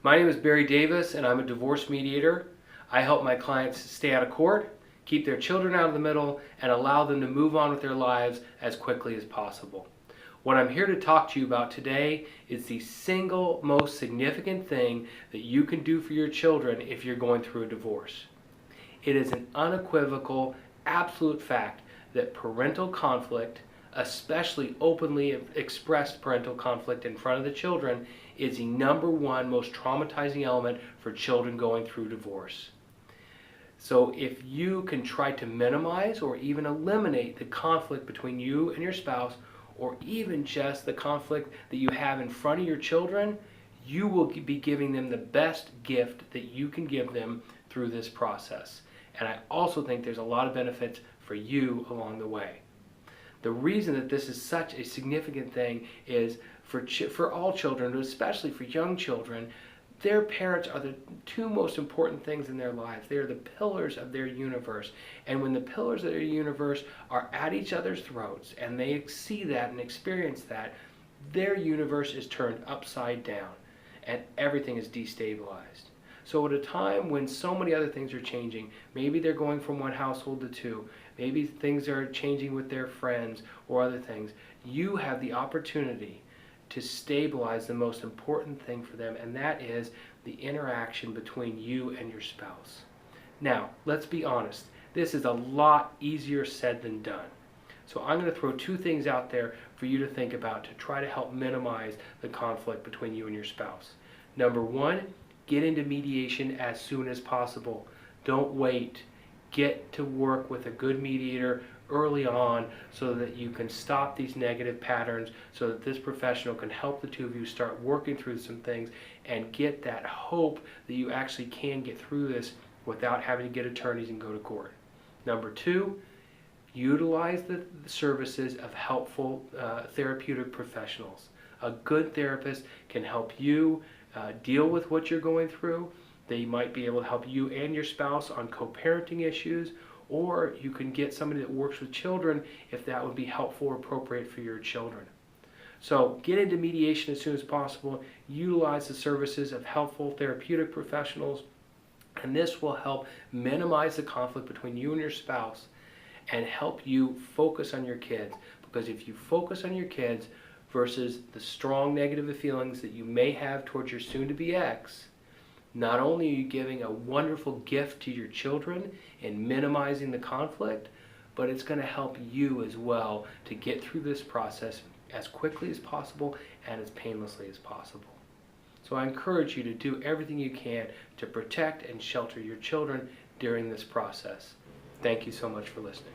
My name is Barry Davis and I'm a divorce mediator. I help my clients stay out of court, keep their children out of the middle, and allow them to move on with their lives as quickly as possible. What I'm here to talk to you about today is the single most significant thing that you can do for your children if you're going through a divorce. It is an unequivocal, absolute fact that parental conflict, especially openly expressed parental conflict in front of the children, is the number one most traumatizing element for children going through divorce. So if you can try to minimize or even eliminate the conflict between you and your spouse, or even just the conflict that you have in front of your children, you will be giving them the best gift that you can give them through this process. And I also think there's a lot of benefits for you along the way. The reason that this is such a significant thing is for all children, but especially for young children, their parents are the two most important things in their lives. They are the pillars of their universe. And when the pillars of their universe are at each other's throats and they see that and experience that, their universe is turned upside down and everything is destabilized. So at a time when so many other things are changing, maybe they're going from one household to two, maybe things are changing with their friends or other things, you have the opportunity to stabilize the most important thing for them, and that is the interaction between you and your spouse. Now, let's be honest, this is a lot easier said than done. So I'm going to throw two things out there for you to think about to try to help minimize the conflict between you and your spouse. Number one, get into mediation as soon as possible. Don't wait. Get to work with a good mediator early on so that you can stop these negative patterns, so that this professional can help the two of you start working through some things and get that hope that you actually can get through this without having to get attorneys and go to court. Number two, utilize the services of helpful therapeutic professionals. A good therapist can help you deal with what you're going through. They might be able to help you and your spouse on co-parenting issues, or you can get somebody that works with children if that would be helpful or appropriate for your children. So get into mediation as soon as possible. Utilize the services of helpful therapeutic professionals, and this will help minimize the conflict between you and your spouse and help you focus on your kids. Because if you focus on your kids versus the strong negative feelings that you may have towards your soon-to-be ex, not only are you giving a wonderful gift to your children in minimizing the conflict, but it's going to help you as well to get through this process as quickly as possible and as painlessly as possible. So I encourage you to do everything you can to protect and shelter your children during this process. Thank you so much for listening.